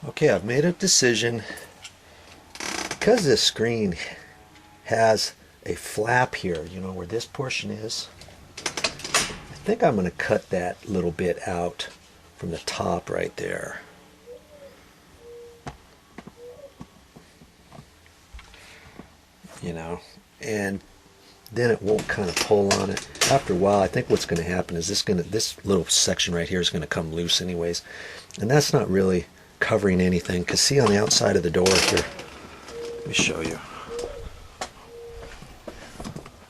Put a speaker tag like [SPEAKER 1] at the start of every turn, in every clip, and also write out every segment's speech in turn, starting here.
[SPEAKER 1] Okay, I've made a decision. Because this screen has a flap here, you know, where this portion is, I think I'm going to cut that little bit out from the top right there. You know, and then it won't kind of pull on it. After a while, I think what's going to happen is this little section right here is going to come loose anyways, and that's not really covering anything. Because see on the outside of the door here, let me show you.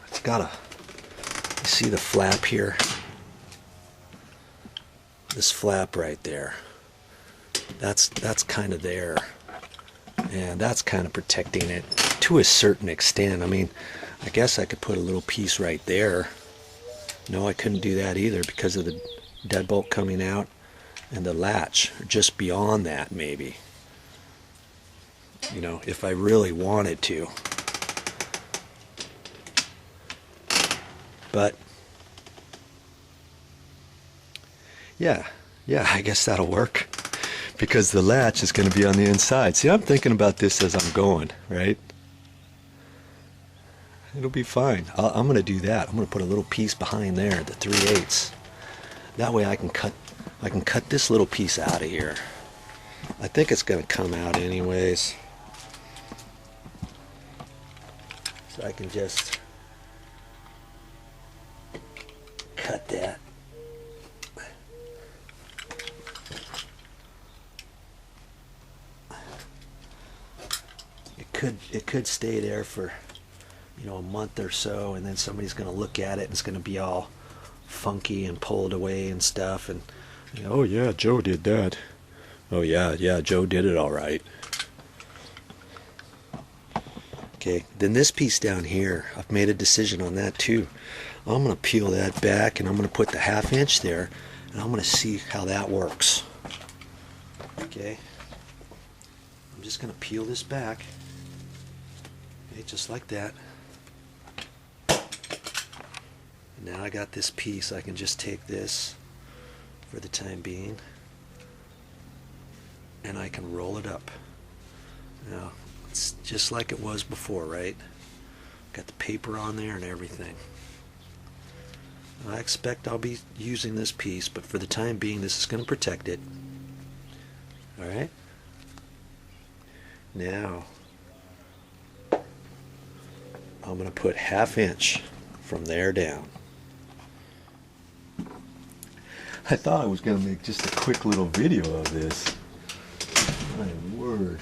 [SPEAKER 1] It's got a, you see the flap here? This flap right there. That's kind of there, and that's kind of protecting it to a certain extent. I mean, I guess I could put a little piece right there. No, I couldn't do that either because of the deadbolt coming out and the latch, or just beyond that maybe. You know, if I really wanted to. But yeah, I guess that'll work because the latch is going to be on the inside. See, I'm thinking about this as I'm going, right? It'll be fine. I'm going to do that. I'm going to put a little piece behind there, the 3/8. That way I can cut this little piece out of here. I think it's going to come out anyways. So I can just cut that. It could stay there for, you know, a month or so, and then somebody's going to look at it and it's going to be all funky and pulled away and stuff, and you know, oh yeah, Joe did that. Oh yeah, Joe did it all right. Okay, then this piece down here, I've made a decision on that too. I'm going to peel that back and I'm going to put the 1/2 inch there, and I'm going to see how that works. Okay, I'm just going to peel this back. Okay, just like that. Now I got this piece. I can just take this for the time being and I can roll it up. Now it's just like it was before, right? Got the paper on there and everything. I expect I'll be using this piece, but for the time being this is going to protect it. Alright? Now I'm going to put 1/2 inch from there down. I thought I was going to make just a quick little video of this. My word.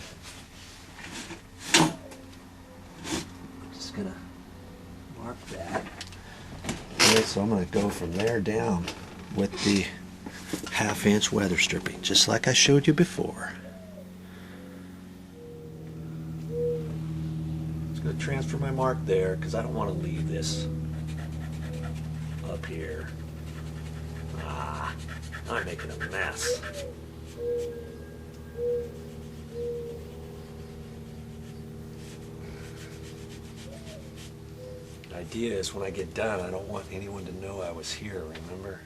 [SPEAKER 1] Just going to mark that. Okay, so I'm going to go from there down with the 1/2 inch weather stripping, just like I showed you before. Just going to transfer my mark there because I don't want to leave this up here. I'm making a mess. The idea is when I get done, I don't want anyone to know I was here, remember?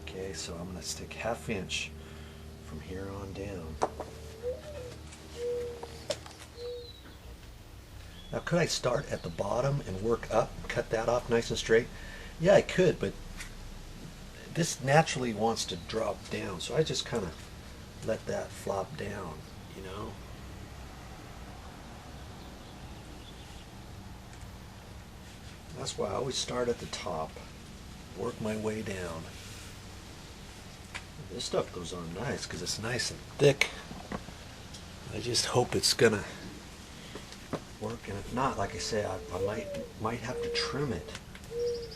[SPEAKER 1] Okay, so I'm going to stick 1/2 inch from here on down. Now, could I start at the bottom and work up, cut that off nice and straight? Yeah, I could, but this naturally wants to drop down, so I just kind of let that flop down, you know. That's why I always start at the top, work my way down. This stuff goes on nice because it's nice and thick. I just hope it's gonna work, and if not, like I say, I might have to trim it.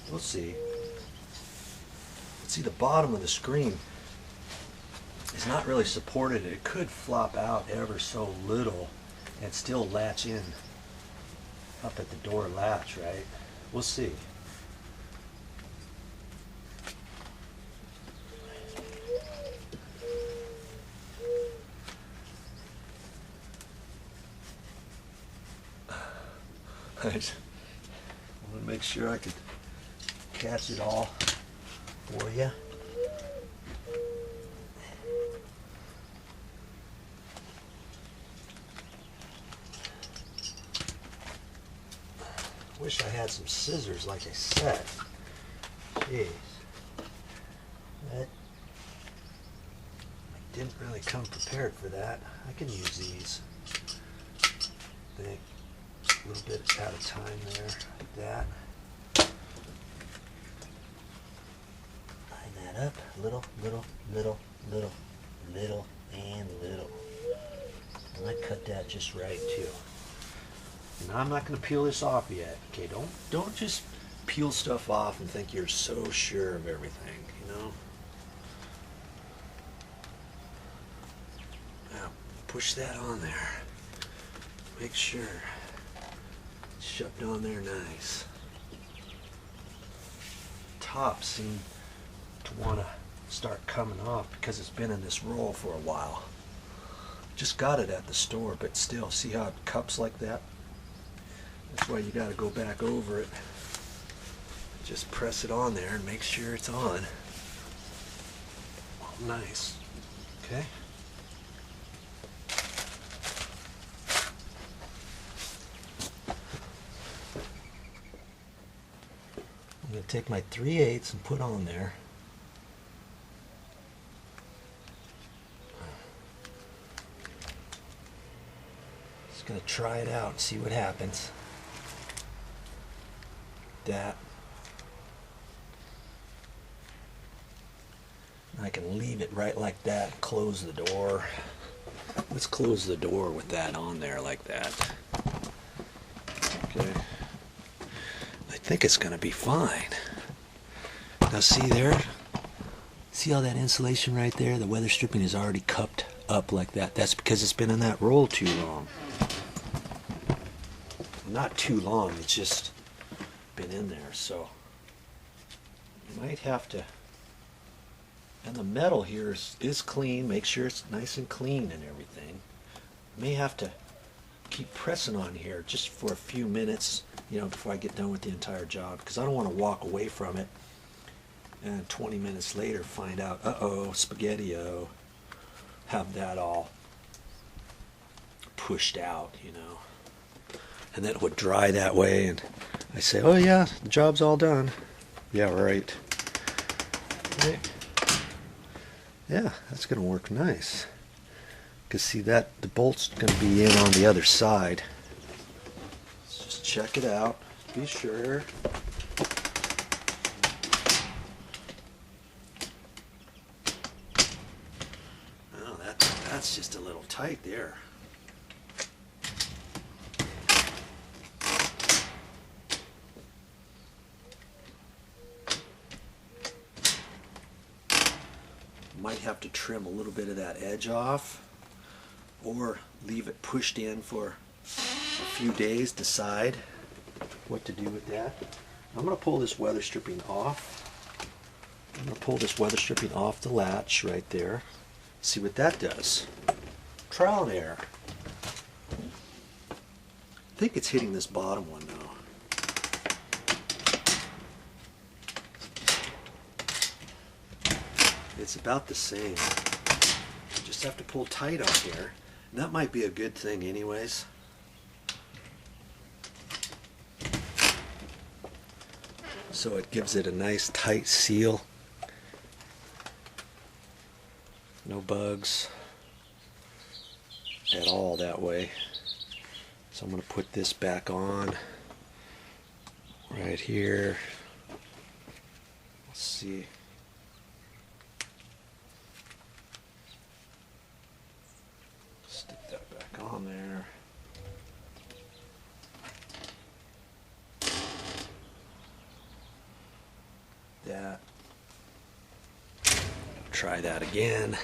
[SPEAKER 1] We'll see. See, the bottom of the screen is not really supported. It could flop out ever so little and still latch in up at the door latch, right? We'll see. I want to make sure I could catch it all for you. wish I had some scissors, like I said. Jeez. But I didn't really come prepared for that. I can use these. I think a little bit at a time there, like that. Line that up. Little, little, little, little, little, and little. And I cut that just right too. Now I'm not going to peel this off yet. Okay, don't just peel stuff off and think you're so sure of everything, you know. Now push that on there. Make sure it's shoved on there nice. Tops seem to want to start coming off because it's been in this roll for a while. Just got it at the store, but still, see how it cups like that? That's why you got to go back over it. Just press it on there and make sure it's on. Oh, nice. Okay. I'm going to take my 3/8 and put on there. Just going to try it out and see what happens. That. I can leave it right like that, close the door. Let's close the door with that on there like that. Okay. I think it's going to be fine. Now see there? See all that insulation right there? The weather stripping is already cupped up like that. That's because it's been in that roll too long. Not too long, it's just been in there, so you might have to. And the metal here is clean. Make sure it's nice and clean and everything. You may have to keep pressing on here just for a few minutes, you know, before I get done with the entire job, because I don't want to walk away from it and 20 minutes later find out, uh-oh, spaghetti-o, have that all pushed out, you know. And then it would dry that way, and I say, oh yeah, the job's all done. Yeah, right. Okay. Yeah, that's going to work nice. Because see that, the bolt's going to be in on the other side. Let's just check it out, be sure. Oh, that's just a little tight there. Might have to trim a little bit of that edge off or leave it pushed in for a few days, decide what to do with that. I'm going to pull this weather stripping off. I'm going to pull this weather stripping off the latch right there. See what that does. Trial and error. I think it's hitting this bottom one though. It's about the same. You just have to pull tight on here. And that might be a good thing anyways. So it gives it a nice tight seal. No bugs at all that way. So I'm going to put this back on right here. Let's see. Stick that back on there. That. Try that again.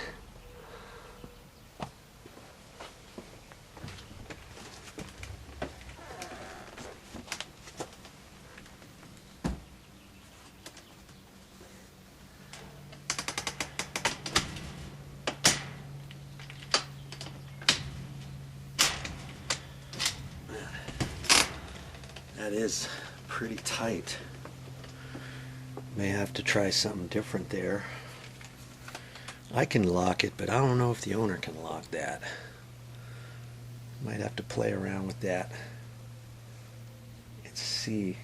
[SPEAKER 1] That is pretty tight. May have to try something different there. I can lock it, but I don't know if the owner can lock that. Might have to play around with that and see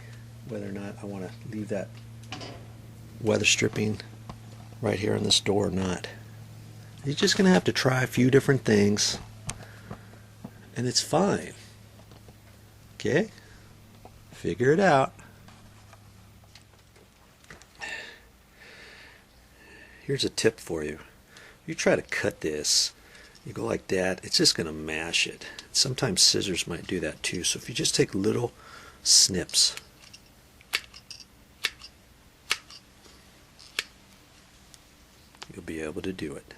[SPEAKER 1] whether or not I want to leave that weather stripping right here on this door or not. You're just going to have to try a few different things, and it's fine. Okay? Figure it out. Here's a tip for you. You try to cut this, you go like that, it's just going to mash it. Sometimes scissors might do that too, so if you just take little snips, you'll be able to do it.